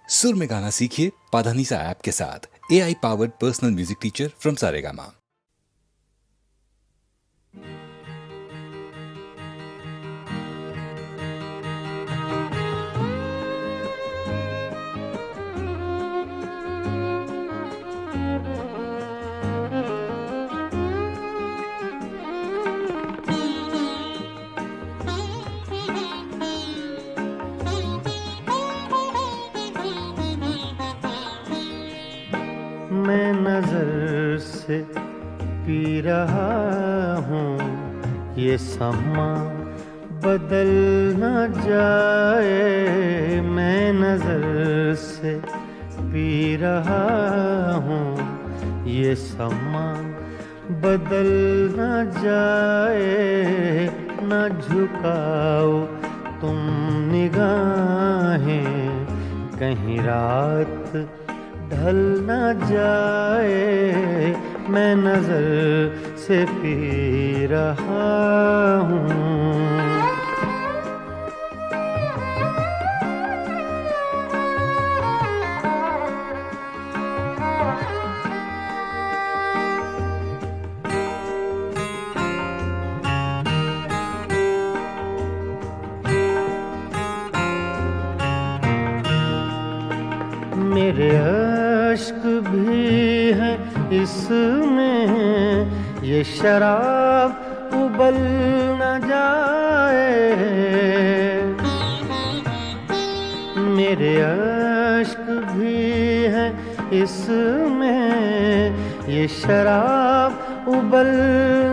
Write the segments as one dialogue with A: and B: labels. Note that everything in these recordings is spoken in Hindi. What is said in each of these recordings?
A: सुर में गाना सीखिए पाधानीसा ऐप के साथ। AI powered personal music teacher from Saregama.
B: मैं नजर से पी रहा हूँ ये समा बदल न जाए। मैं नजर से पी रहा हूँ ये समा बदल न जाए। न झुकाओ तुम निगाहें कहीं रात ढल न जाए। मैं नजर से पी रहा हूँ। मेरे अश्क भी हैं इसमें ये शराब उबल न जाए। मेरे अश्क भी हैं इसमें ये शराब उबल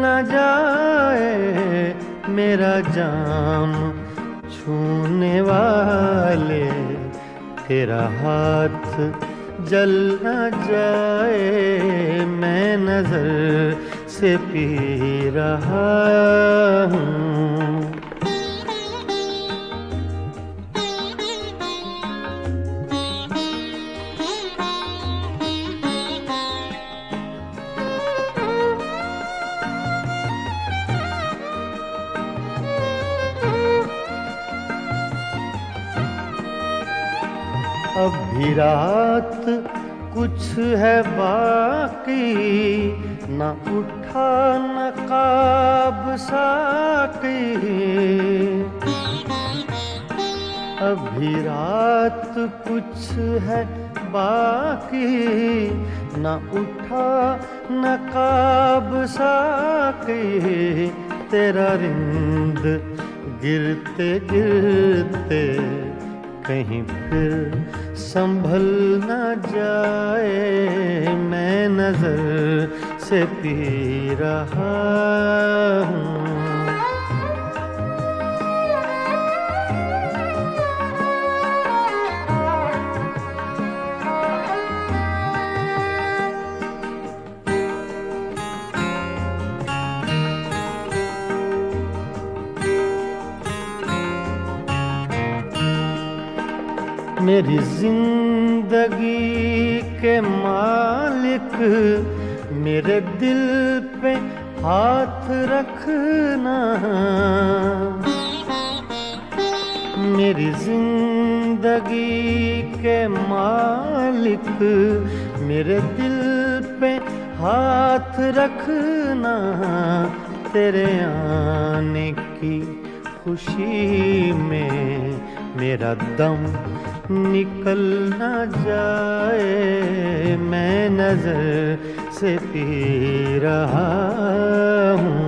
B: न जाए। मेरा जाम छूने वाले तेरा हाथ जल न जाए। मैं नजर से पी रहा हूँ। अभी रात कुछ है बाकी न उठा नकाब साकी। अभी रात कुछ है बाकी न उठा नकाब साकी। तेरा रिंद गिरते गिरते कहीं फिर संभल न जाए। मैं नजर से पी रहा हूँ। मेरी जिंदगी के मालिक मेरे दिल पे हाथ रखना। मेरी जिंदगी के मालिक मेरे दिल पे हाथ रखना। तेरे आने की खुशी में मेरा दम निकल न जाए। मैं नजर से पी रहा हूँ।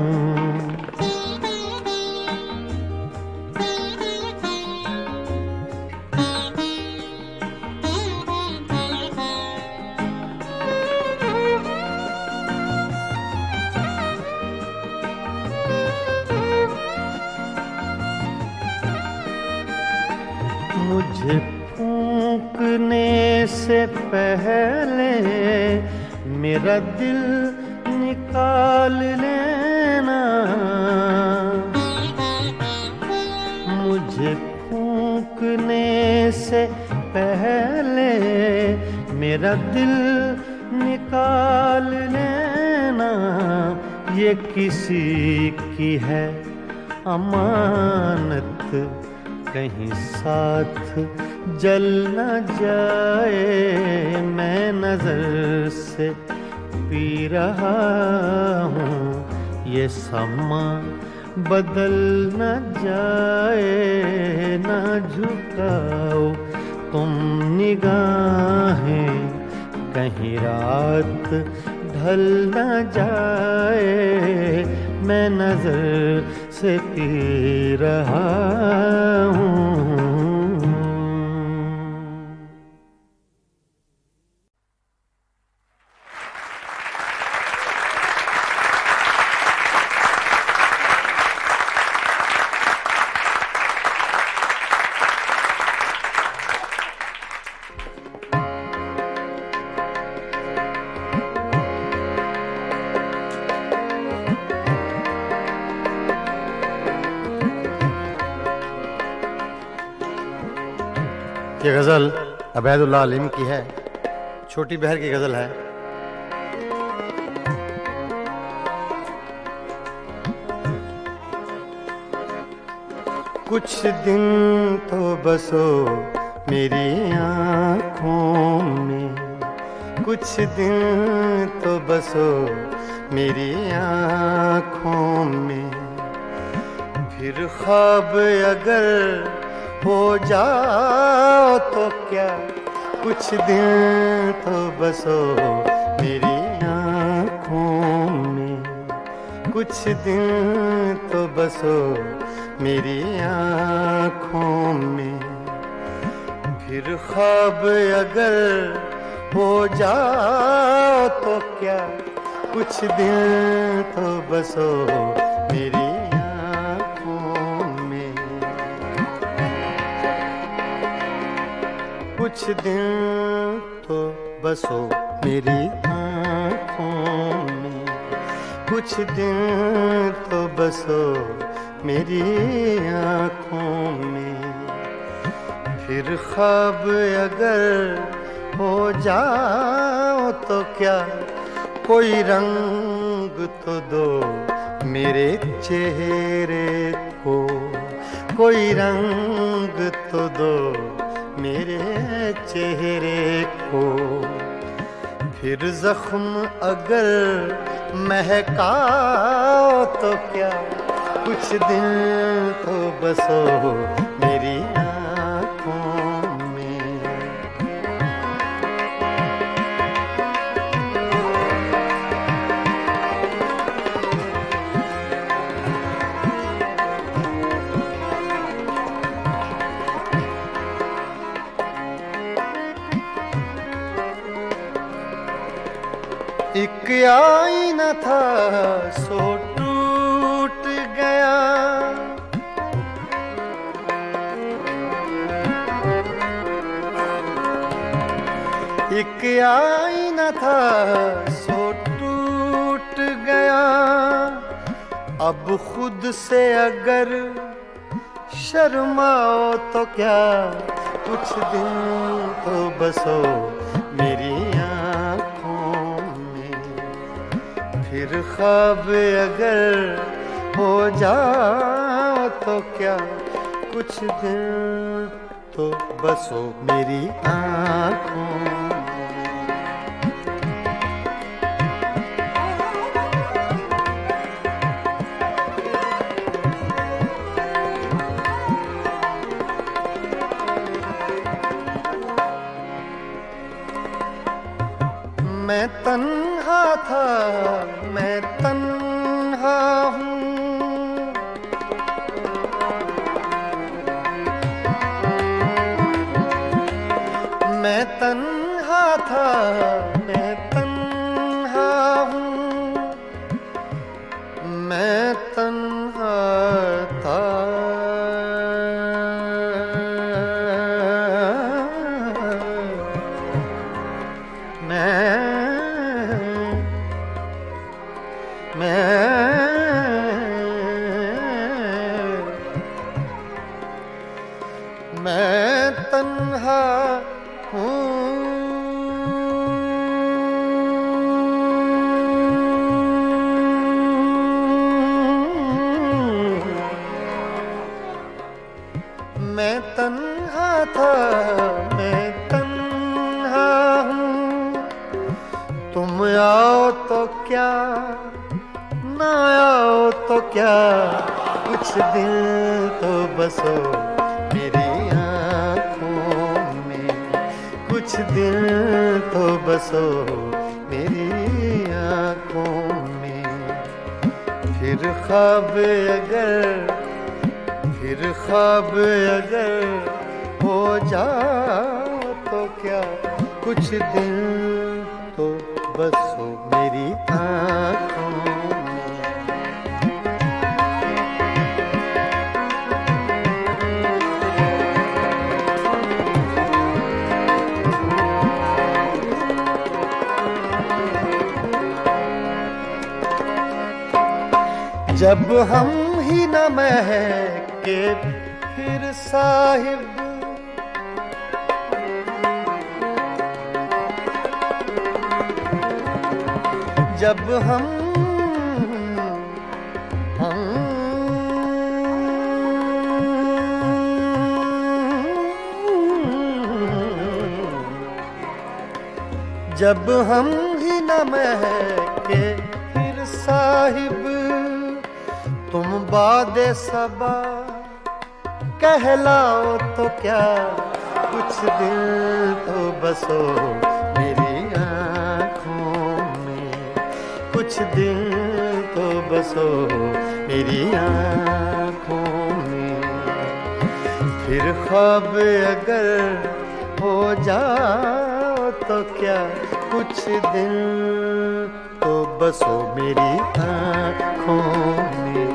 B: मुझे फूंकने से पहले मेरा दिल निकाल लेना। मुझे फूंकने से पहले मेरा दिल निकाल लेना। ये किसी की है अमानत कहीं साथ जल न जाए, मैं नजर से पी रहा हूँ, ये समा बदल न जाए। ना झुकाओ तुम निगाहें, कहीं रात ढल न जाए, मैं नजर से पी रहा हूँ। ये गज़ल अबैदुल्लाह अलीम की है, छोटी बहर की गज़ल है। कुछ दिन तो बसो मेरी आँखों में, कुछ दिन तो बसो मेरी आँखों में, फिर ख्वाब अगर हो जाओ तो क्या, कुछ दिन तो बसो मेरी आँखों में, कुछ दिन तो बसो मेरी आँखों में, फिर ख्वाब अगर हो जाओ तो क्या, कुछ दिन तो बसो मेरी कुछ दिन तो बसो मेरी आँखों में, कुछ दिन तो बसो मेरी आँखों में, फिर ख्वाब अगर हो जाओ तो क्या, कोई रंग तो दो मेरे चेहरे को, कोई रंग तो दो मेरे चेहरे को, फिर जख्म अगर महकाओ तो क्या, कुछ दिन तो बसो मेरी आँखों में। एक आईना था सो टूट गया, एक आईना था सो टूट गया, अब खुद से अगर शर्माओ तो क्या, कुछ दिन तो बसो मेरी फिर ख्वाब अगर हो जाओ तो क्या, कुछ दिन तो बसो मेरी आँखों में। मैं तन्हा था, मैं तन्हा हूँ, मैं तन्हा था, मैं तन्हा हूँ, मैं तन्हा था, मैं तन्हा हूँ, क्या, ना आओ तो क्या, कुछ दिन तो बसो मेरी आँखों में, कुछ दिन तो बसो मेरी आँखों में। फिर ख्वाब अगर हो जाओ तो क्या, कुछ दिन तो बसो मेरी आँखों में। जब हम ही न महके फिर साहिब, जब जब हम ही न महके फिर साहिब, तुम बादे सबा कहलाओ तो क्या, कुछ दिन तो बसो मेरी आँखों में, कुछ दिन तो बसो मेरी आँखों में। फिर ख्वाब अगर हो जाओ तो क्या, कुछ दिन तो बसो मेरी आँखों में।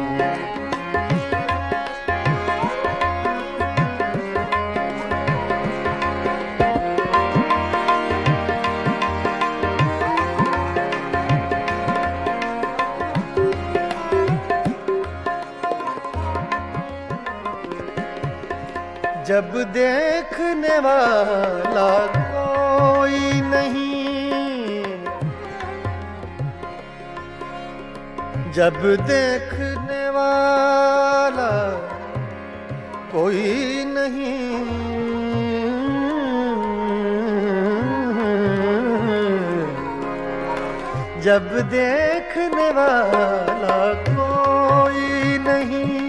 B: जब देखने वाला कोई नहीं, जब देखने वाला कोई नहीं, जब देखने वाला कोई नहीं,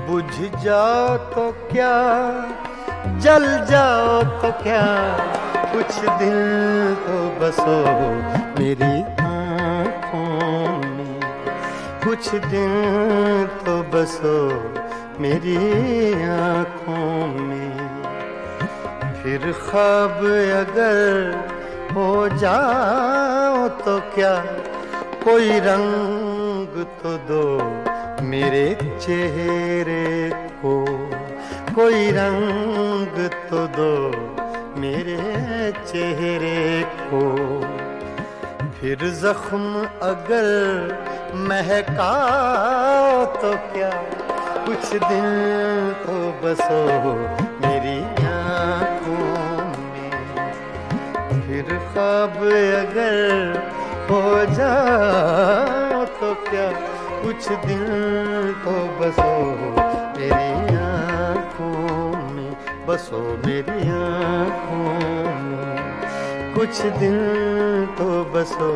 B: बुझ जाओ तो क्या, जल जाओ तो क्या, कुछ दिन तो बसो मेरी आँखों में, कुछ दिन तो बसो मेरी आँखों में। फिर ख्वाब अगर हो जाओ तो क्या, कोई रंग तो दो मेरे चेहरे को, कोई रंग तो दो मेरे चेहरे को। फिर जख्म अगर महकाओ तो क्या, कुछ दिन तो बसो मेरी आँखों में। फिर ख्वाब अगर हो जाओ तो क्या, कुछ दिन तो बसो मेरी आँखों में, बसो मेरी आँखों में, कुछ दिन तो बसो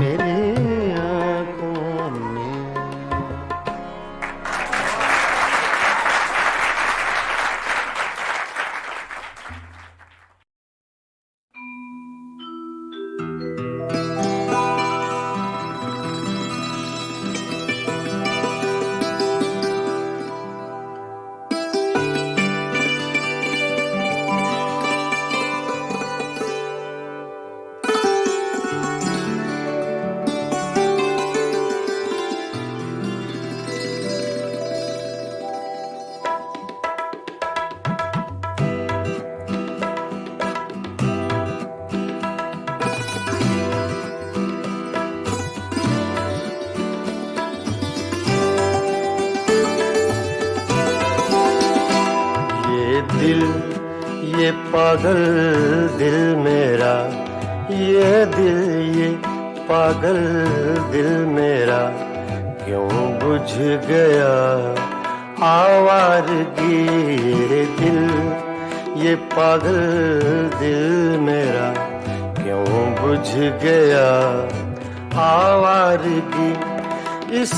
B: मेरी आँखों में। दिल, ये पागल दिल मेरा, ये दिल, ये पागल दिल मेरा, क्यों बुझ गया आवारगी। ये दिल, ये पागल दिल मेरा, क्यों बुझ गया आवारगी। इस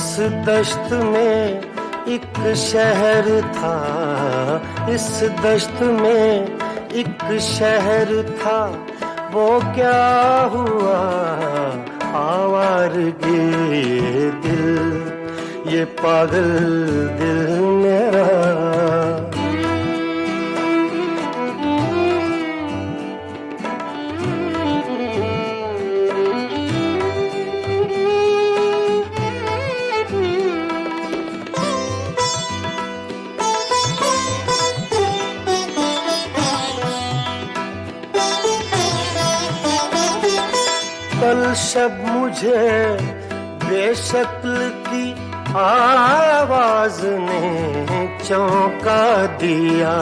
B: दश्त में एक शहर था, इस दश्त में एक शहर था, वो क्या हुआ आवारगी। दिल ये पागल दिल मेरा, कल शब मुझे बेशक्ल की आवाज ने चौंका दिया।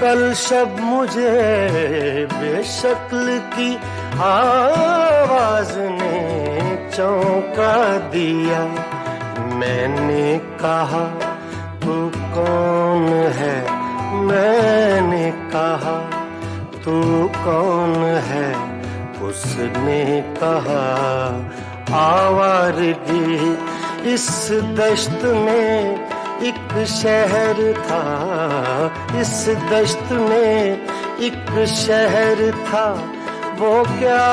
B: कल शब मुझे बेशक्ल की आवाज ने चौंका दिया। मैंने कहा तू कौन है, मैंने कहा तू कौन है, उसने कहा आवारगी। इस दश्त में एक शहर था, इस दश्त में एक शहर था, वो क्या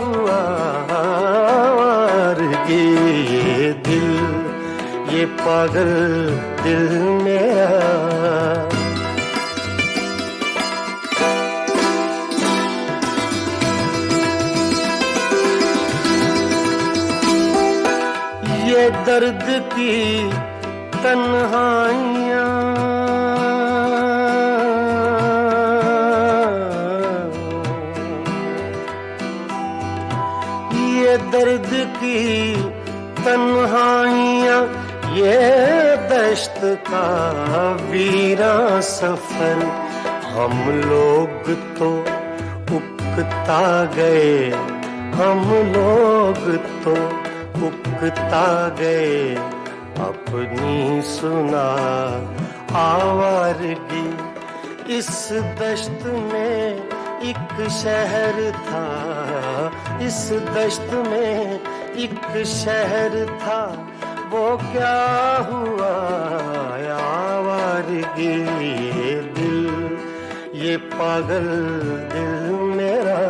B: हुआ आवारगी। ये दिल ये पागल दिल मेरा, ये दर्द की तन्हाइयाँ, ये दर्द की तन्हाइयाँ, ये दश्त का वीरां सफर। हम लोग तो उकता गए, हम लोग तो उकता गए, अपनी सुना आवारगी। इस दश्त में एक शहर था, इस दश्त में एक शहर था, वो क्या हुआ आवारगी। ये दिल ये पागल दिल मेरा,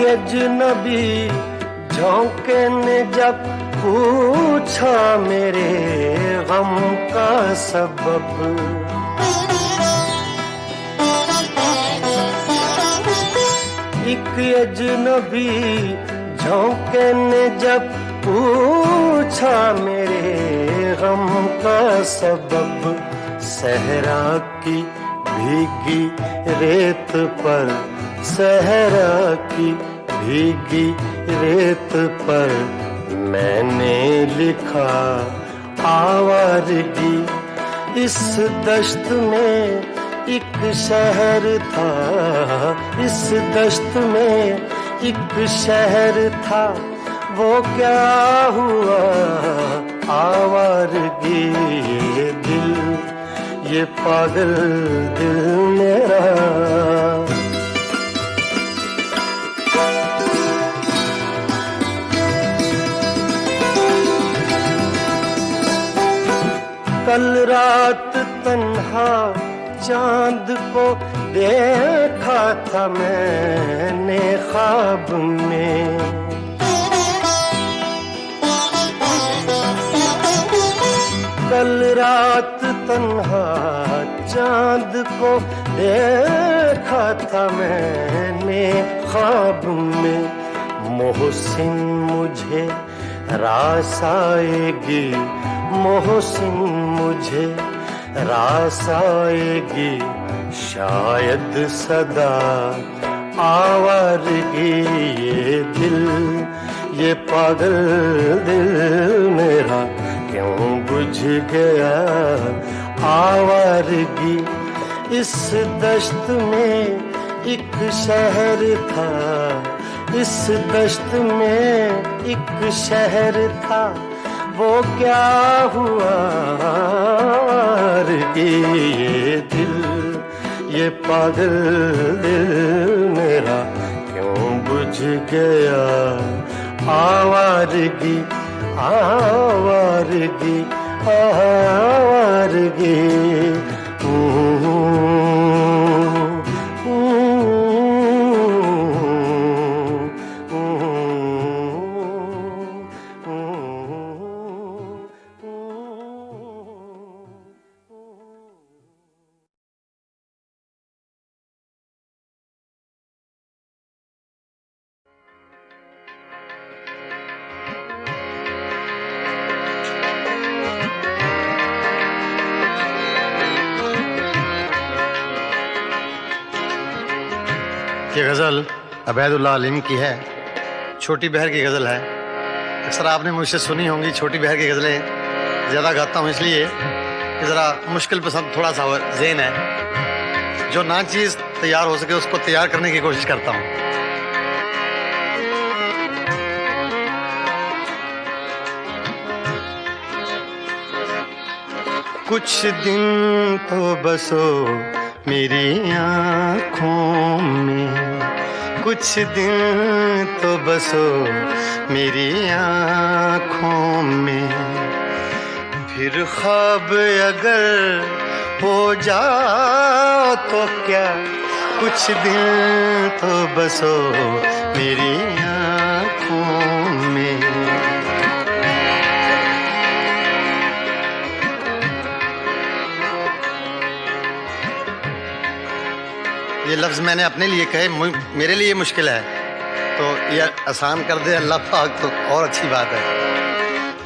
B: अजनबी झोंके ने जब पूछा मेरे गम का सबब। एक अजनबी झोंके ने जब पूछा मेरे गम का सबब। सहरा की भीगी रेत पर, सहरा की भीगी रेत पर मैंने लिखा आवारगी। इस दश्त में एक शहर था, इस दश्त में एक शहर था, वो क्या हुआ आवारगी। ये दिल ये पागल दिल मेरा, कल रात तन्हा चांद को देखा था मैंने ख्वाब में। कल रात तन्हा चांद को देखा था मैंने ख्वाब में। मोहसिन मुझे रास आएगी, मोहसिन मुझे रास आएगी, शायद सदा आवारगी। ये दिल ये पागल दिल मेरा, बुझ गया आवारगी। इस दश्त में एक शहर था, इस दश्त में एक शहर था, वो क्या हुआ कि ये दिल, ये पागल दिल मेरा क्यों बुझ गया आवारगी, आवारगी, आवारगी। ये गज़ल अबैदुल्लाह अलीम की है, छोटी बहर की गज़ल है। अक्सर आपने मुझसे सुनी होंगी छोटी बहर की गज़लें ज़्यादा गाता हूँ इसलिए कि ज़रा मुश्किल पसंद थोड़ा सा ज़हन है, जो ना चीज़ तैयार हो सके उसको तैयार करने की कोशिश करता हूँ। कुछ दिन तो बसो मेरी आँखों में, कुछ दिन तो बसो मेरी आँखों में, फिर ख्वाब अगर हो जाओ तो क्या, कुछ दिन तो बसो मेरी आँखों में। ये लफ्ज़ मैंने अपने लिए कहे, मेरे लिए मुश्किल है, तो ये आसान कर दे अल्लाह पाक तो और अच्छी बात है।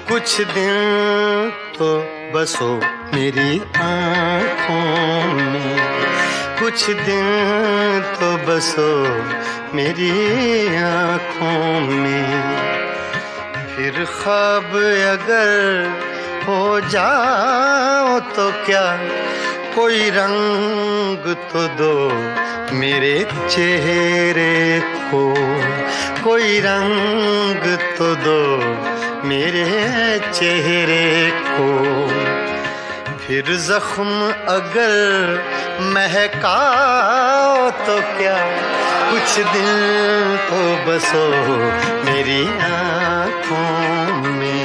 B: कुछ दिन तो बसो मेरी आँखों में, कुछ दिन तो बसो मेरी आँखों में, फिर ख्वाब अगर हो जाओ तो क्या, कोई रंग तो दो मेरे चेहरे को, कोई रंग तो दो मेरे चेहरे को, फिर जख्म अगर महकाओ तो क्या, कुछ दिन तो बसो मेरी आँखों में।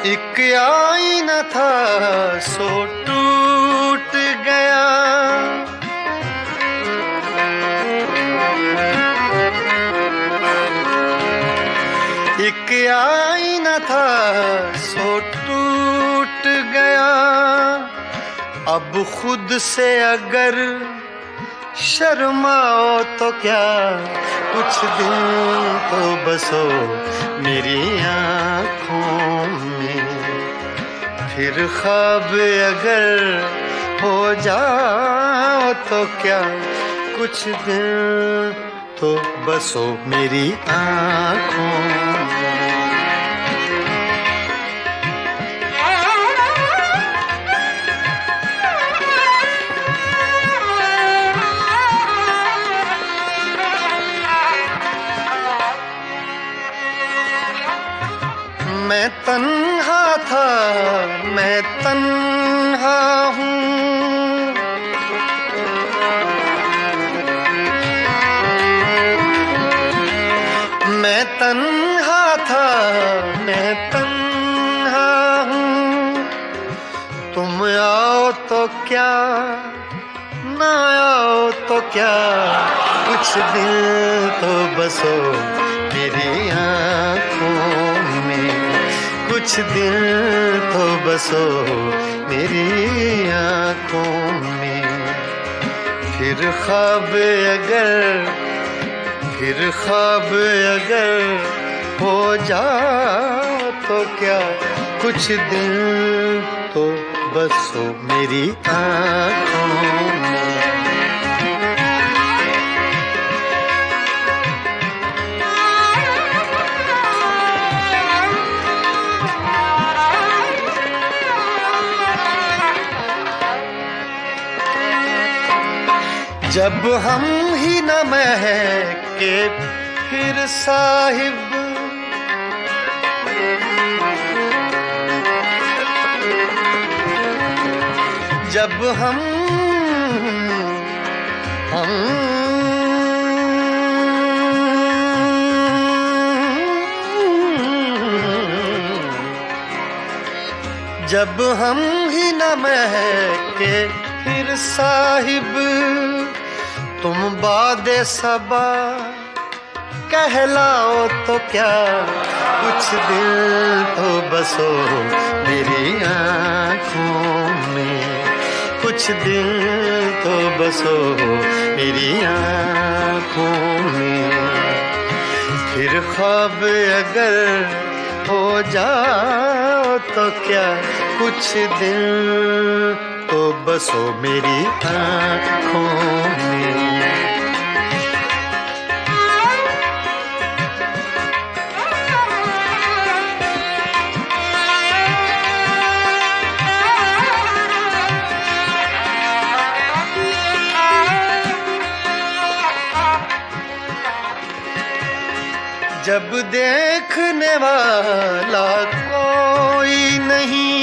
B: एक आईना था सो टूट गया, एक आईना था सो टूट गया, अब खुद से अगर शर्माओ तो क्या, कुछ दिन तो बसो मेरी आँखों में, फिर ख्वाब अगर हो जाओ तो क्या, कुछ दिन तो बसो मेरी आँखों में। मैं तन्हा था, मैं तन्हा हूँ, मैं तन्हा था, मैं तन्हा हूँ, तुम आओ तो क्या, ना आओ तो क्या, कुछ दिन तो बसो मेरी आँखों में, कुछ दिन तो बसो मेरी आँखों में, फिर ख्वाब अगर हो जाओ तो क्या, कुछ दिन तो बसो मेरी आँखों में। जब हम ही न महके फिर साहिब, जब हम जब हम ही न महके फिर साहिब, तुम बादे सबा कहलाओ तो क्या, कुछ दिल तो बसो मेरी आँखों में, कुछ दिल तो बसो मेरी आँखों में। फिर ख्वाब अगर हो जाओ तो क्या, कुछ दिल तो बसो मेरी आँखों में। जब देखने वाला कोई नहीं,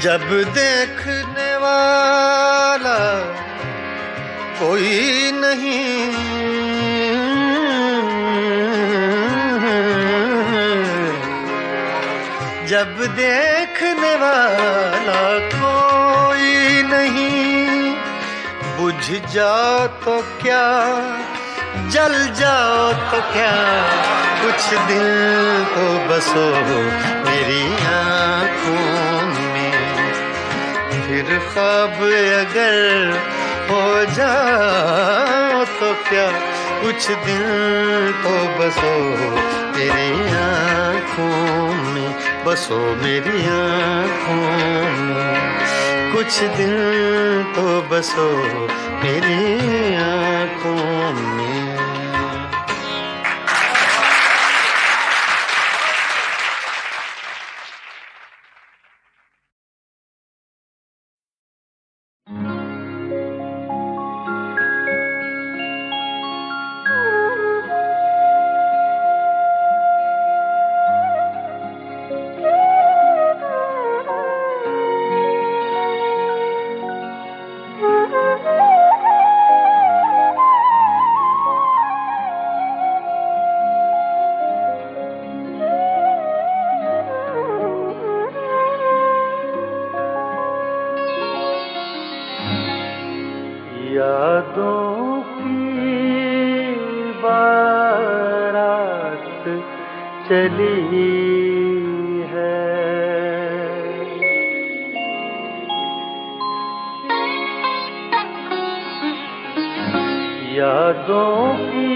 B: जब देखने वाला कोई नहीं, जब देखने वाला कोई नहीं, बुझ जाओ तो क्या, जल जाओ तो क्या, कुछ दिल तो बसो मेरी आँखों में। फिर ख्वाब अगर हो जाओ तो क्या, कुछ दिल तो बसो मेरी आँखों में, बसो मेरी आँखों में। कुछ दिल तो बसो मेरी आँखों में। यादों की बारात चली है, यादों की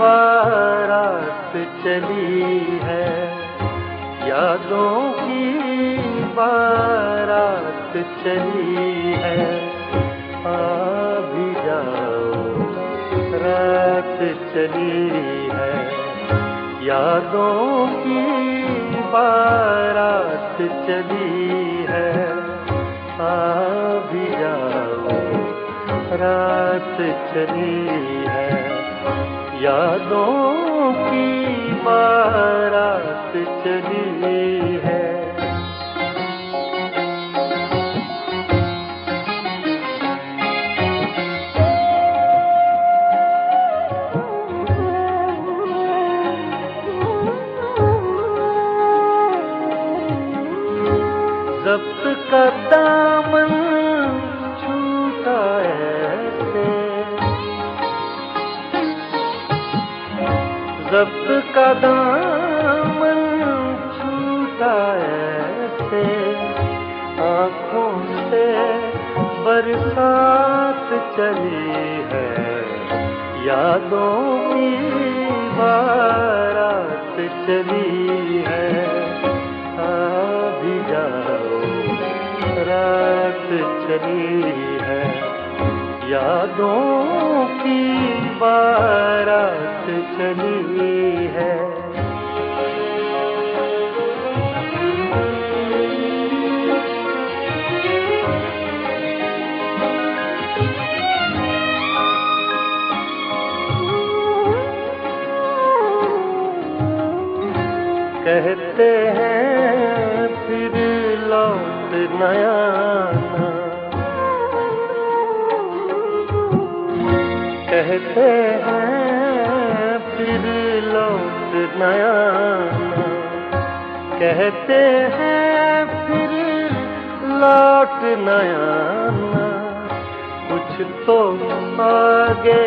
B: बारात चली है, यादों की बारात चली है। भी जाओ रात चली है, यादों की बारात चली है। भी जाओ रात चली है, यादों की बारात चली है। ज़ब्त का दामन छूटा ऐसे, ज़ब्त का दामन छूटा ऐसे, आँखों से बरसात चली है,
C: यादों की बारात चली है, आ भी जाओ रात चली है। यादों की बारात चली है। कहते हैं फिर लौट न आना, कहते हैं फिर लौट न आना, कहते हैं फिर लौट न आना। कुछ तो आगे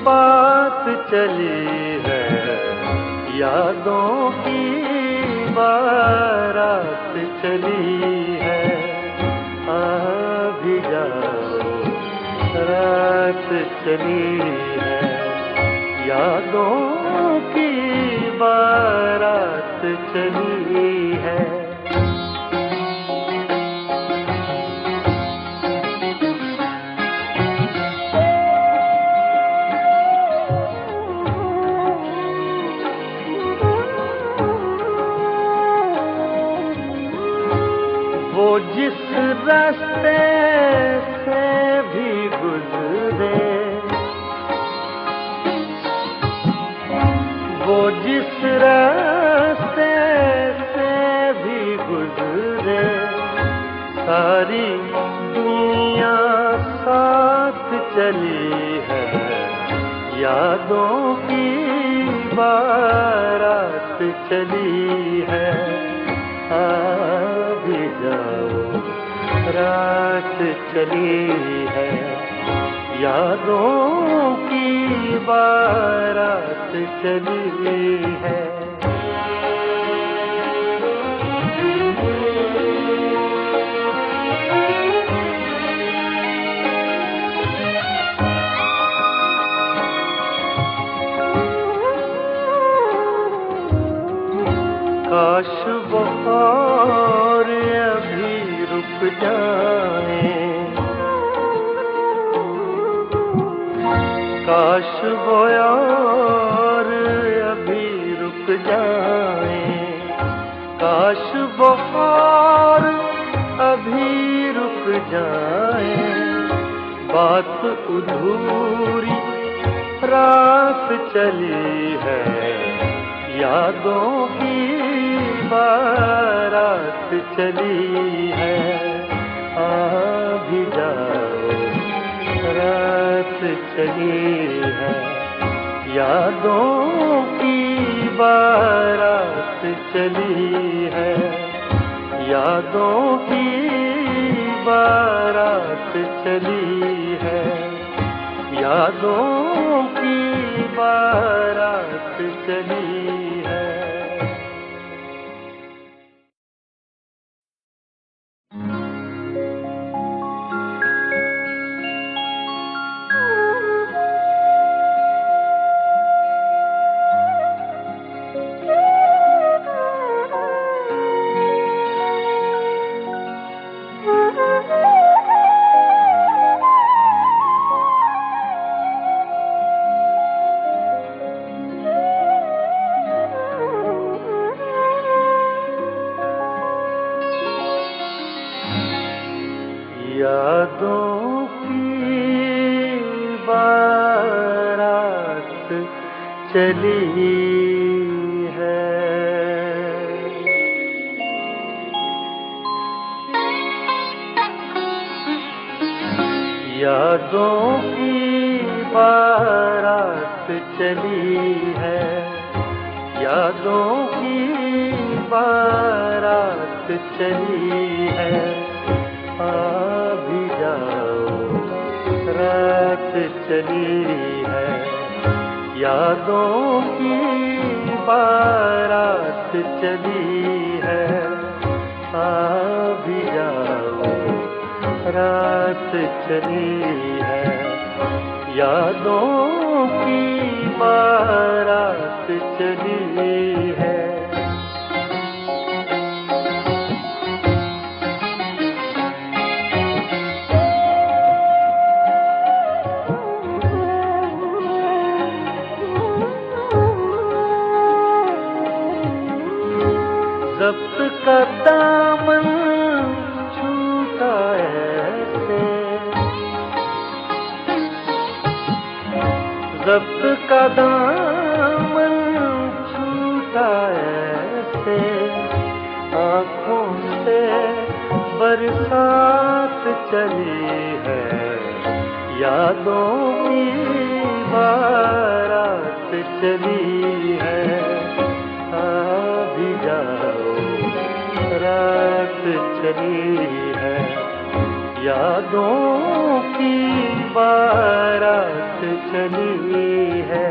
C: बात चली है, यादों की बारात चली है। आ भी जाओ रात चली है, यादों की बारात चली है। वो जिस रास्ते से भी गुजरे, वो जिस रास्ते से भी गुजरे, सारी दुनिया साथ चली है। यादों की बारात चली है। आ भी जाओ रात चली है, यादों की बारात चली है। काश वो और अभी रुक जाए, काश वो और अभी रुक जाए, काश वो और अभी रुक जाए। बात अधूरी रात चली है, यादों की बारात चली है। आ भी जाओ रात चली है, यादों की बारात चली है। यादों की बारात चली है, यादों की बारात चली है। यादों की बारात चली है। यादों की बारात चली है, यादों की बारात चली है। आ भी जाओ रात चली है, यादों की बारात चली है। आ भी जाओ रात चली है, यादों की बारात चली है। ज़ब्त का दामन छूटा ऐसे, ज़ब्त का दामन छूटा ऐसे, आँखों से बरसात चली है, यादों की बारात चली है। आ भी जाओ रात चली है, यादों की बारात चली है।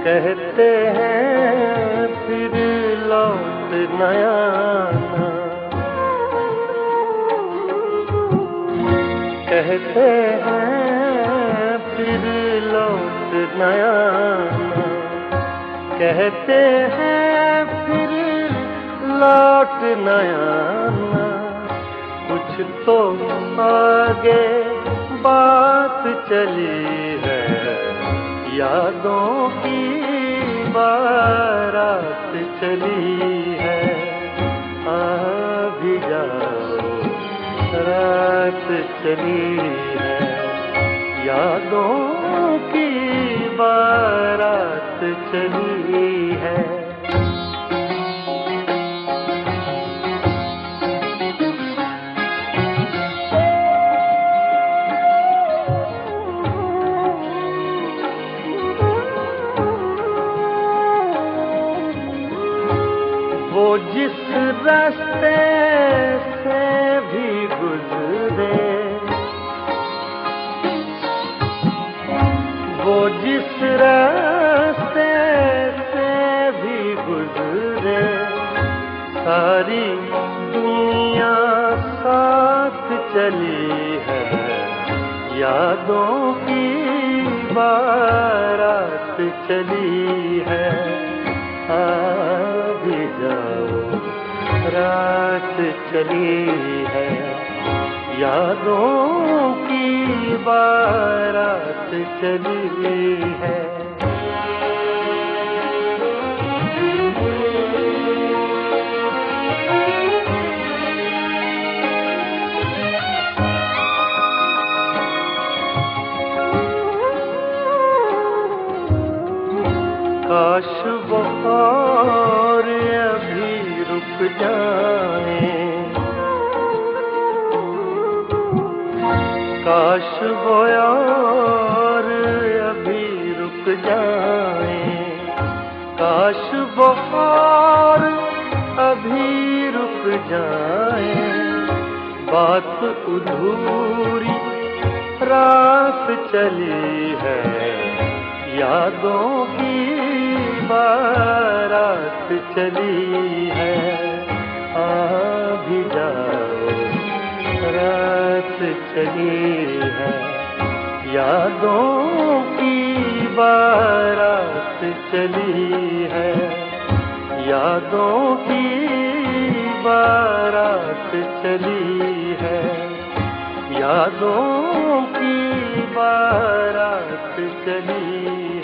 C: कहते हैं फिर लौट न आना, कहते हैं फिर लौट न आना, कहते हैं फिर लौट न आना। कुछ तो आगे बात चली है, यादों की बारात चली है। आ भी जाओ रात चली है, यादों की बारात चली है। वो जिस रास्ते से भी गुजरे, वो जिस रास्ते से भी गुजरे, सारी दुनिया साथ चली है, यादों की बारात चली है। आ भी जाओ रात चली है, यादों की बारात चली है। काश वो और अभी रुक जाए, काश वो और अभी रुक जाए, काश वो और अभी रुक जाए। बात अधूरी रात चली है, यादों की बारात चली है। आ भी जाओ रात चली है, यादों की बारात चली है, यादों की बारात चली है, यादों की बारात चली